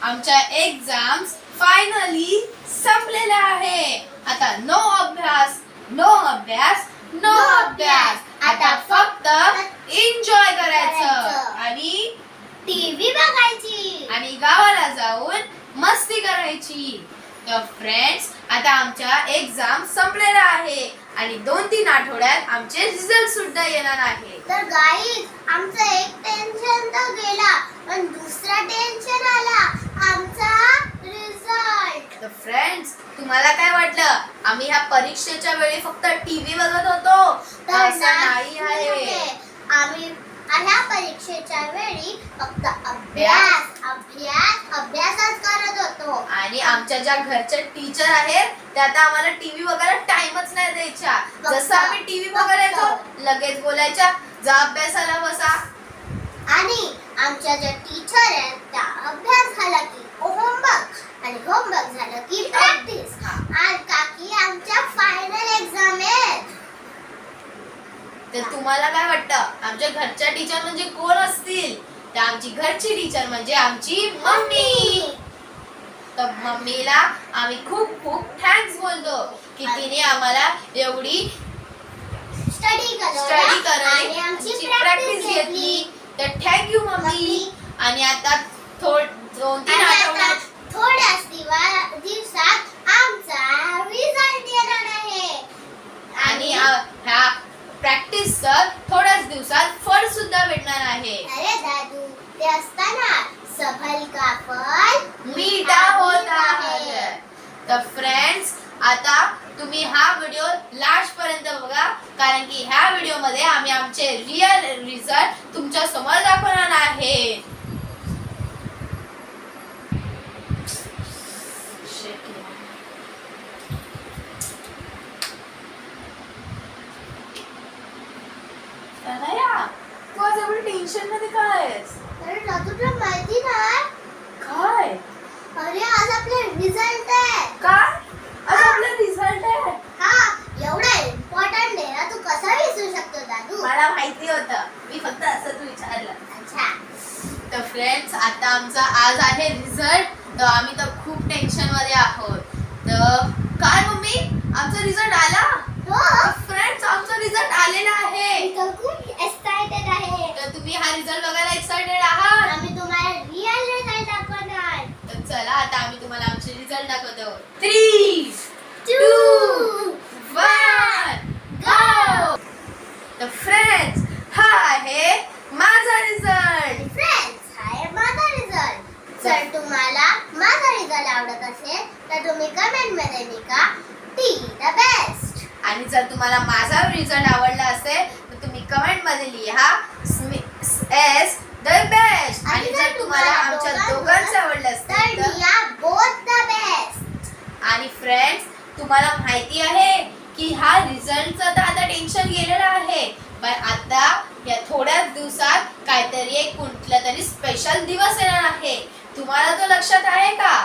आमच्या exams finally संपलेल्या आहे. आता नो अभ्यास, नो अभ्यास, नो अभ्यास. आता फक्त एन्जॉय करायचं आणि टीव्ही बघायची आणि गावाला जाऊन मस्ती करायची. तर फ्रेंड्स, आता आमच्या एक्झाम संपलेला आहे आणि 2-3 आठवड्यात आमचे रिझल्ट सुद्धा येणार आहे. तर गाईज, आमचं एक टेन्शन तर गेला, पण दुसरा टेन्शन आला, आमचा रिझल्ट. तर फ्रेंड्स, तुम्हाला काय वाटलं आम्ही ह्या परीक्षेच्या वेळी फक्त टीव्ही बघत होतो? तर असं नाही आहे. आम्ही ह्या परीक्षेच्या वेळी फक्त अभ्यासच करत होतो. आणि आमच्या ज्या घरच्या टीचर आहेत त्या आता आम्हाला टीव्ही बघायला टाइमच नाही द्यायच्या. जसं आम्ही टीव्ही बघायला येतो लगेच बोलायच्या, जा अभ्यासाला बसा. आणि आमच्या ज्या टीचर आहेत त्या अभ्यास झाला की होमवर्क आणि होमवर्क झालं की प्रॅक्टिस. आज काकी आमच्या फायनल एक्झाम आहेत. तर तुम्हाला काय वाटतं आमच्या घरच्या टीचर म्हणजे कोण असतील? तर आमची घरची टीचर म्हणजे आमची मम्मी. तर मम्मीला आम्ही खूप खूप थँक्स बोलतो की तिने आम्हाला एवढी स्टडी करणे आमची प्रॅक्टिस घेतली. तर थँक्यू मम्मी. आणि आता 2-3 आठवड्यात थोड्याच दिवसात आमचा रिझल्ट येणार आहे. आणि ह्या प्रॅक्टिसचं थोड्याच दिवसात फळ सुद्धा भेटणार आहे. अरे दादू, ते असताना सफल का फल मीठा होता है. तर फ्रेंड्स, आता तुम्ही हा व्हिडिओ लास्ट पर्यंत बघा, कारण की ह्या व्हिडिओ मध्ये आम्ही आमचे रिअल रिझल्ट तुमच्या समोर दाखवणार आहे. तू आज एवढी टेन्शन मध्ये काय आहेस? अरे दादू, तुला माहिती नाही? काय? अरे आज आपले रिझल्ट आहे. काय? आज आपला रिझल्ट आहे? हा, एवढा इम्पॉर्टंट आहे ना, तू कसा विसरू शकतो दादू? मला माहिती होतं, मी फक्त असंच विचारलं. अच्छा. तर फ्रेंड्स, आता आमचा आज आहे रिझल्ट. तर आम्ही तर खूप टेन्शन मध्ये आहोत. तर काय मम्मी, आमचा रिझल्ट आला? हो, फ्रेंड्स, आमचा रिझल्ट आलेला आहे. मी तर खूप एक्साइटेड आहे. तर तुम्ही हा रिझल्ट बघायला एक्साइटेड आहात? आम्ही तुम्हाला रिअल रिझल्ट दाखवणार. तर चला, आता आम्ही तुम्हाला आमचे रिझल्ट दाखवतो. 3, 2, 1, गो. तर फ्रेंड्स, हा आहे माझा रिझल्ट. फ्रेंड्स, हा आहे माझा रिझल्ट. जर तुम्हाला माझा रिझल्ट आवडत असेल तर तुम्ही कमेंट मध्ये लिहा टी द बेस्ट. आणि जर तुम्हाला माझा रिझल्ट आवडला असेल तर तुम्ही कमेंट मध्ये लिहा एस द बेस्ट. आणि जर तुम्हाला आमच्या दोघांचं आवडलं असेल तर लिहा बोथ द बेस्ट. आणि फ्रेंड्स, तुम्हाला माहिती आहे की हा रिझल्टचं तर आता टेन्शन गेलेलं आहे, पण आता या थोड्याच दिवसात काहीतरी एक कुठला तरी स्पेशल दिवस येणार आहे. तुम्हाला तो लक्षात आहे का?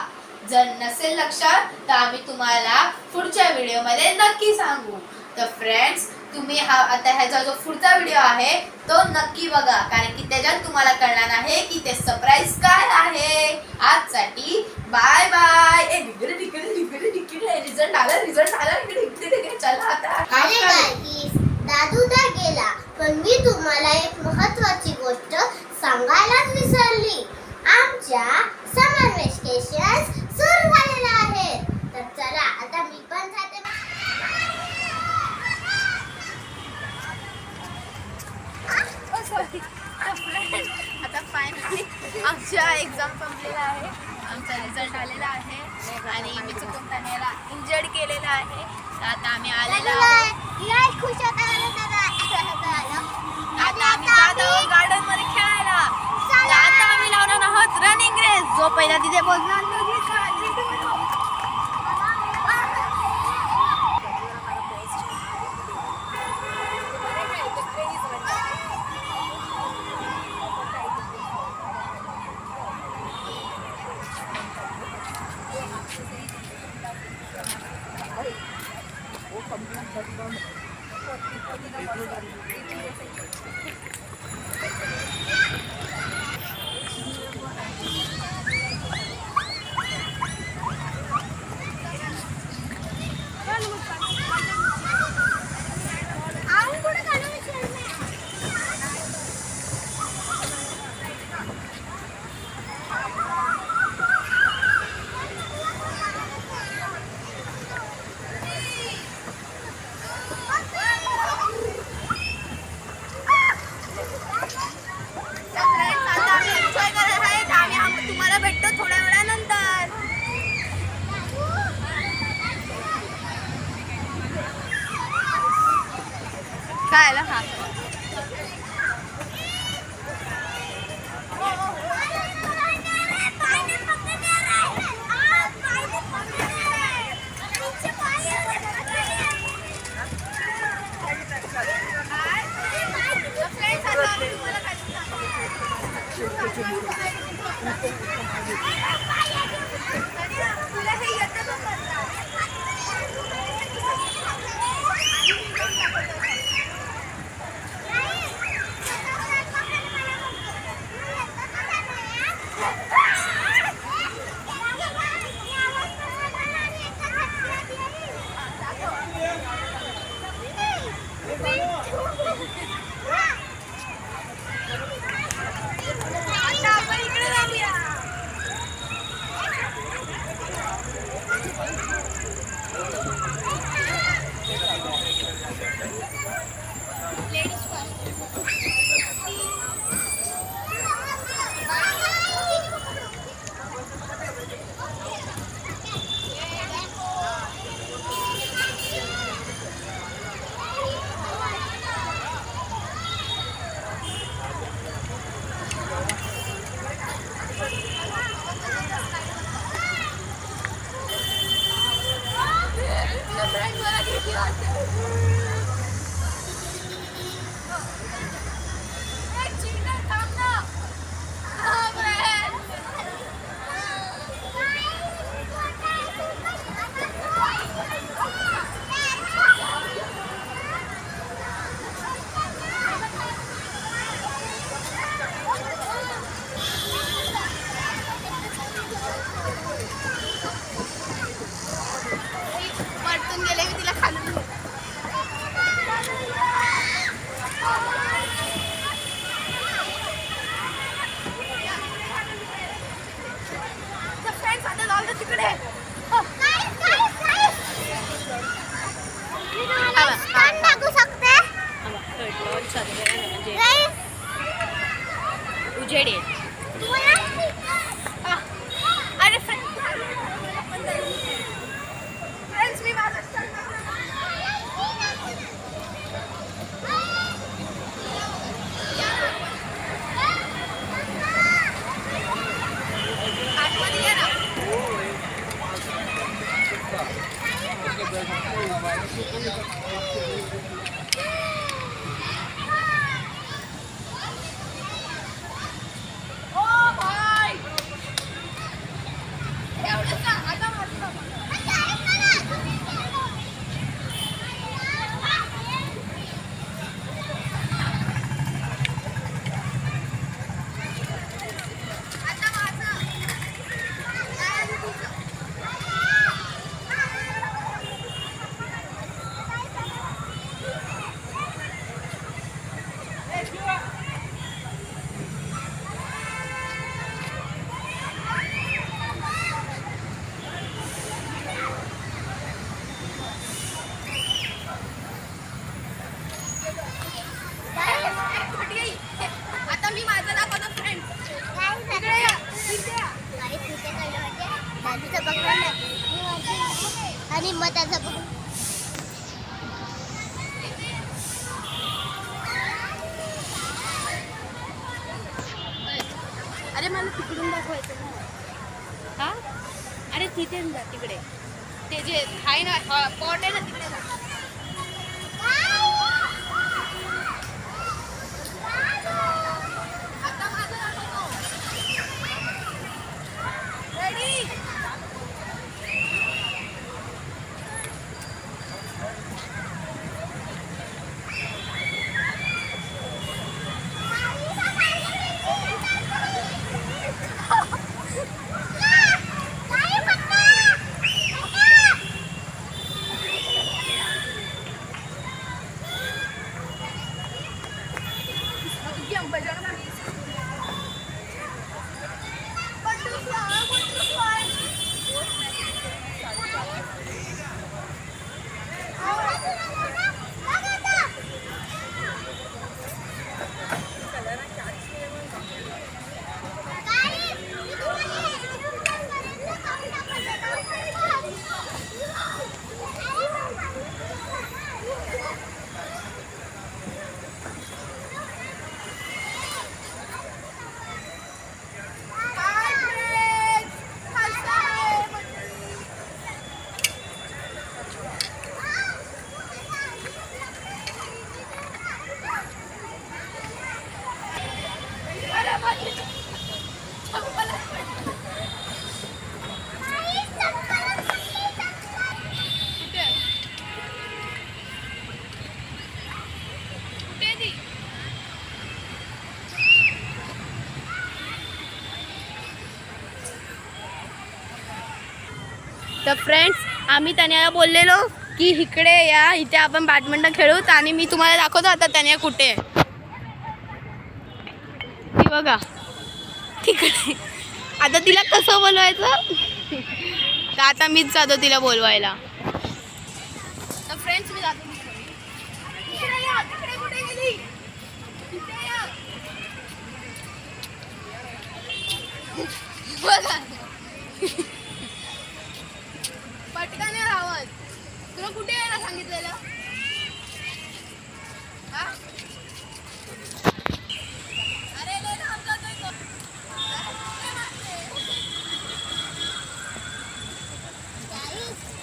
जर नसेल लक्षात तर आम्ही तुम्हाला पुढच्या व्हिडिओमध्ये नक्की सांगू. तर फ्रेंड्स, तुम्ही आता ह्याचा जो पुढचा व्हिडिओ आहे तो नक्की बघा, कारण की त्याच्यात तुम्हाला कळणार आहे की ते सरप्राईज काय आहे. आजसाठी बाय बाय. रिझल्ट आला. चला आता. अरे गाईस, दादू तर गेला, पण मी तुम्हाला एक महत्त्वाची गोष्ट सांगायलाच विसरली. आमच्या समर वेकेशन सुरू झालेलं आहे. तर चला, आता मी पण जाते. आता फायनली आमच्या एक्झाम संपलेला आहे, आमचा रिझल्ट आलेला आहे आणि मी चुकून त्याला इंजर्ड केलेला आहे. तर आता आम्ही आलेलो आहोत. खुश होता आता आम्ही जात आहोत गार्डन मध्ये खेळायला. आता आम्ही लावणार आहोत रनिंग रेस. जो पहिला तिथे पोहोचणार काय आला हा उजेड अरे फ्रेंड्स मी माझं आणि मग त्याचा अरे मला तिकडून दाखवायचं हा अरे तिथे जा तिकडे ते जे आहे ना पॉट आहे ना तिकडे जा तर फ्रेंड्स, आम्ही तन्याला बोललेलो की इकडे या, इथे आपण बॅडमिंटन खेळूत. आणि मी तुम्हाला दाखवतो आता तन्या कुठे आहे. ती बघा तिकडे. आता तिला कसं बोलवायचं, तर आता मीच जातो तिला बोलवायला. तर फ्रेंड्स, मी जातो. इकडे या, तिकडे कुठे गेली? इथे या. बघा, पटकन या आवाज. तुला कुठे यायला सांगितलेलं? हा? अरे लय लांब जातोय तो.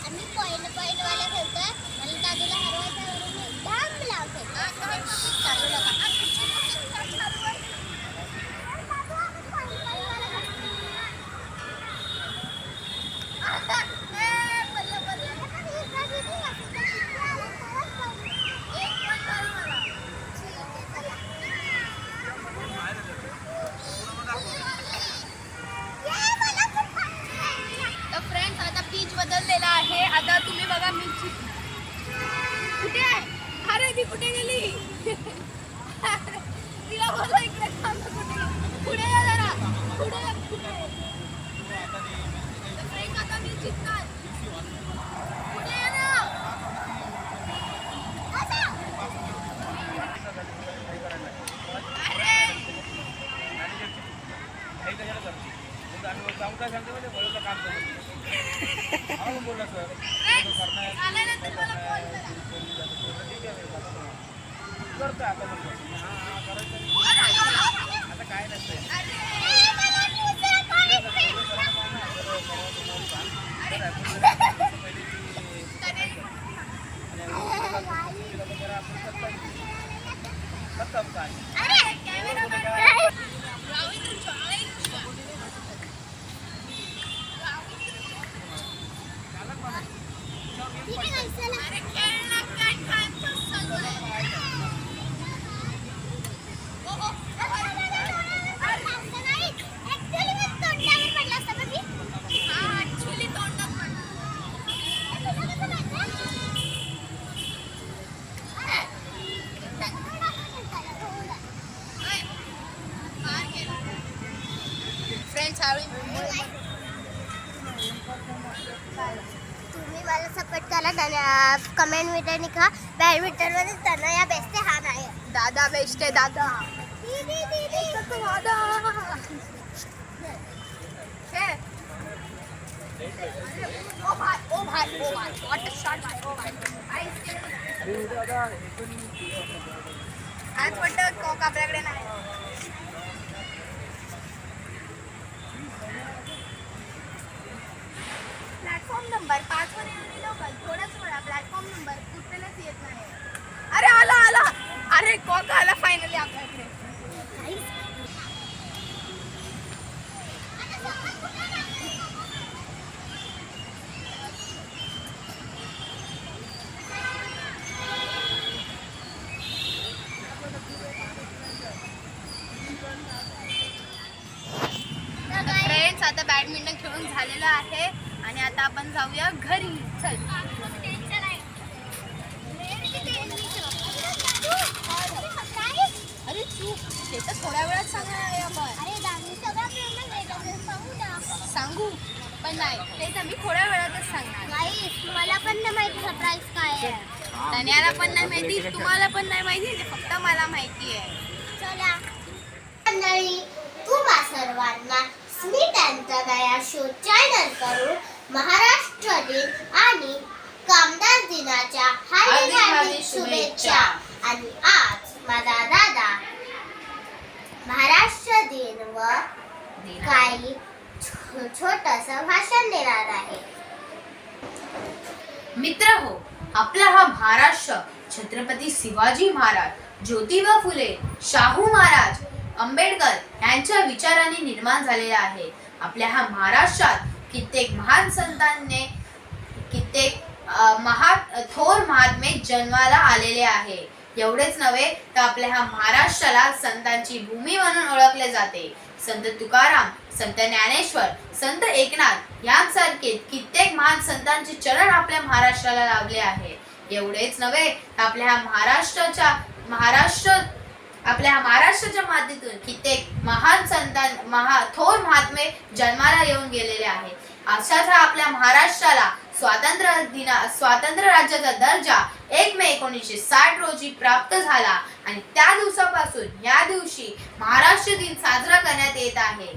आम्ही पॉइंट वाला खेळतोय. मला दादूला हरवायचा म्हणून मी डाम लावते. चालू नका. तर फ्रेंड्स, आता बीच बदललेला आहे. आता तुम्ही बघा मी कुठे आहे. अरे ती कुठे गेली? तिला बोला इकडे थांब. पुढे या जरा, पुढे या, पुढे. तर फ्रेंड्स, आता मी जिंकणार. पुढे या ना. अरे आल्यानंतर मला कॉल करा. तुम्ही मला सपोर्ट करा. कमेंट मध्ये लिखा. बॅडमिंटन मध्ये तनया बेस्ट हा नाही. दादा बेस्ट आहे. दादा दीदी ओ भाई व्हाट अ शॉट भाई. ओ भाई आज पट्ट कोक आपल्याकडे नाही. प्लॅटफॉर्म नंबर 5 वर येऊन लोकल थोडाच वेळा. प्लॅटफॉर्म नंबर कुठेच येत नाही. अरे आला. अरे कोक आला फायनली आपल्याकडे. फ्रेंड्स, आता बॅडमिंटन खेळून झालेलं आहे आणि आता आपण जाऊया घरी. चल. अरे चूक, ते तर थोड्या वेळात सांगणार आहे आपण. सांगू पण नाही, तेच आम्ही थोड्या वेळातच सांगणार. मला पण नाही माहिती सरप्राईज काय आहे. तन्याला पण नाही माहिती, तुम्हाला पण नाही माहिती, ते फक्त मला माहिती आहे. चला मंडळी, तुम्हा सर्वांना स्मित अंतराया शो चॅनल करून महाराष्ट्र दिन आणि कामगार दिनाच्या हार्दिक शुभेच्छा. आणि आज माझा दादा महाराष्ट्र दिन व काही छोटस भाषण देणार आहे. मित्र हो, आपला हा महाराष्ट्र छत्रपती शिवाजी महाराज, ज्योतिबा फुले, शाहू महाराज, आंबेडकर यांच्या विचारांनी निर्माण झालेला आहे. आपल्या हा महाराष्ट्रात कित्येक महान संतांनी कित्येक थोर महात्मे जन्माला आलेले आहे. एवढेच नव्हे तर आपल्या ह्या महाराष्ट्राला संतांची भूमी म्हणून ओळखले जाते. संत तुकाराम, संत ज्ञानेश्वर, संत एकनाथ यांसारखे कित्येक महान संतांचे चरण आपल्या महाराष्ट्राला लाभले आहे. एवढेच नव्हे तर आपल्या महाराष्ट्राच्या मातीतून कित्येक महान थोर महात्मे जन्माला येऊन गेलेले आहेत. अशाच हा आपल्या महाराष्ट्राला स्वातंत्र्य राज्याचा दर्जा 1 मे 1960 रोजी प्राप्त झाला आणि त्या दिवसापासून या दिवशी महाराष्ट्र दिन साजरा करण्यात येत आहे.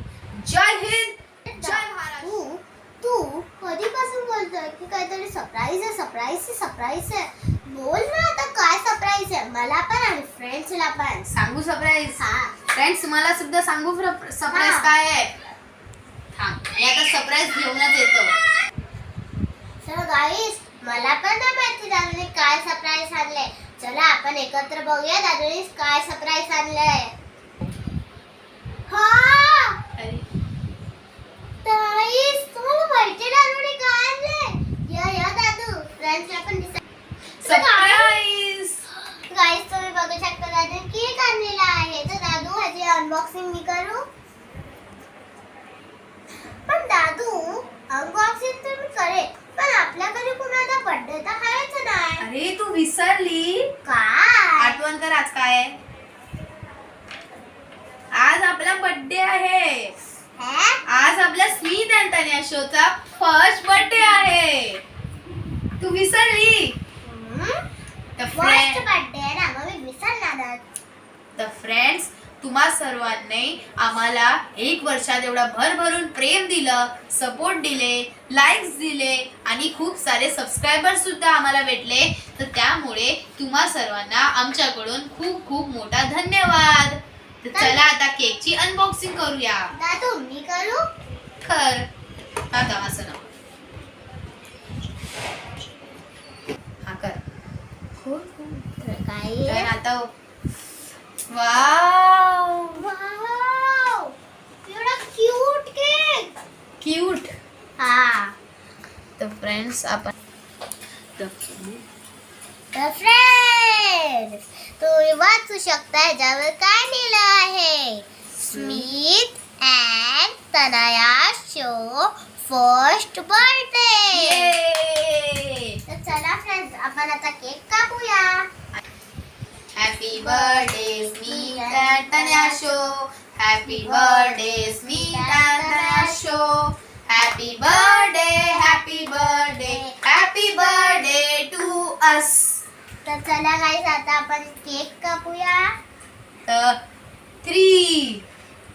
जय हिंद, जय महाराष्ट्र. तू कधीपासून बोलतोय की काहीतरी सरप्राईज आहे. बोल ना आता, काय सरप्राईज आहे मला पण आणि फ्रेंड्सला पण सांगू सरप्राईज? हा. फ्रेंड्स मला सुद्धा सांगू सरप्राईज हा. काय आहे? थांब, मी आता सरप्राईज घेऊनच येतो. चलो गाईस, मला पण नाही माहिती दादूने काय सरप्राईज आणले. चला आपण एकत्र बघूया दादूने काय सरप्राईज आणलंय. हा अरे, गाईस, तुम्हाला माहिती दादूने काय आणले? या दादू, फ्रेंड्सला पण सरप्राईज. गाईस तुम्ही बघू शकता दादू केक आणलेला आहे. तर दादू ह्याची अनबॉक्सिंग मी करू? पण दादू अनबॉक्सिंग तर मी करेन, पण आपल्याकडे कुणाचा बर्थडे तर आहेच नाही. अरे तू विसरली? काय? आठवण कर, आज काय आहे? आज आपला बर्थडे आहे. हे? आज आपल्या स्मित अँटोनिया शोचा फर्स्ट बर्थडे आहे. तू विसरली? फर्स्ट बर्थडे आहे ना, मग मी विसरणार. तर फ्रेंड्स, तुम्हा सर्वांनी आम्हाला 1 वर्षात एवढा भरभरून प्रेम दिलं, सपोर्ट दिले, लाईक्स दिले आणि खूप सारे सबस्क्रायबर सुद्धा आम्हाला भेटले. तर त्यामुळे तुम्हा सर्वांना आमच्याकडून खूप खूप मोठा धन्यवाद. तर चला आता केकची अनबॉक्सिंग करूया. दादू मी करू? कर. आता असं ना. हा कर. काय? तर आता वाव, वाव, एवढा क्यूट केक. क्यूट. हा. तर फ्रेंड्स, आपण तर फ्रेंड्स, तुम्ही वाचू शकता याच्यावर काय लिहिलं आहे. स्मित अँड तनया शो फर्स्ट बर्थडे. तर चला फ्रेंड्स, आपण आता केक कापूया. Happy birthday Smit and Tanaya शो. Happy birthday Smit and Tanaya शो. Happy birthday, happy birthday, happy birthday to us. तर चला गाईस, आता आपण केक कापूया. तर 3,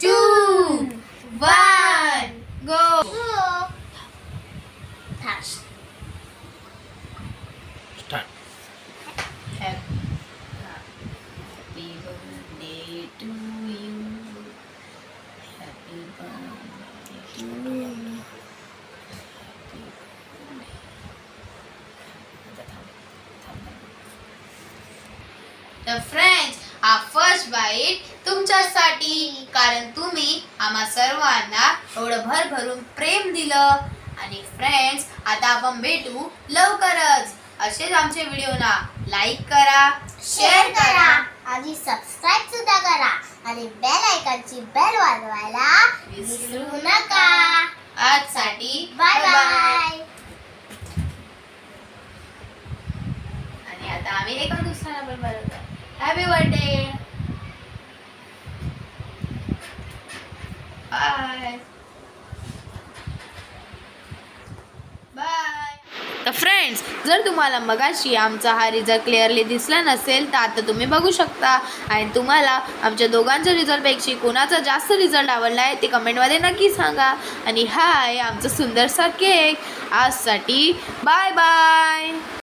2, 1 गो. Happy birthday to you. Happy birthday to you. तर फ्रेंड्स, हा फर्स्ट बाईट तुमच्यासाठी, कारण तुम्ही आम्हा सर्वांना एवढं भरभरून प्रेम दिलं. आणि फ्रेंड्स, आता आपण भेटू लवकरच. असेच आमचे व्हिडिओना लाईक करा, शेअर करा आणि सबस्क्राईब सुद्धा करा आणि बेल आयकॉनची बेल वाजवायला विसरू नका. आजसाठी बाय बाय. आणि आता आम्ही एका दुसऱ्याला पण बोलवतो. Happy birthday. Bye bye. तर फ्रेंड्स, जर तुम्हाला मगाशी आमचा हा रिझल्ट क्लिअरली दिसला नसेल तर आता तुम्ही बघू शकता. आणि तुम्हाला आमच्या दोघांच्या रिझल्टपेक्षा कोणाचा जास्त रिझल्ट आवडला आहे ते कमेंटमध्ये नक्की सांगा. आणि हा आहे आमचा सुंदरसा केक. आजसाठी बाय बाय.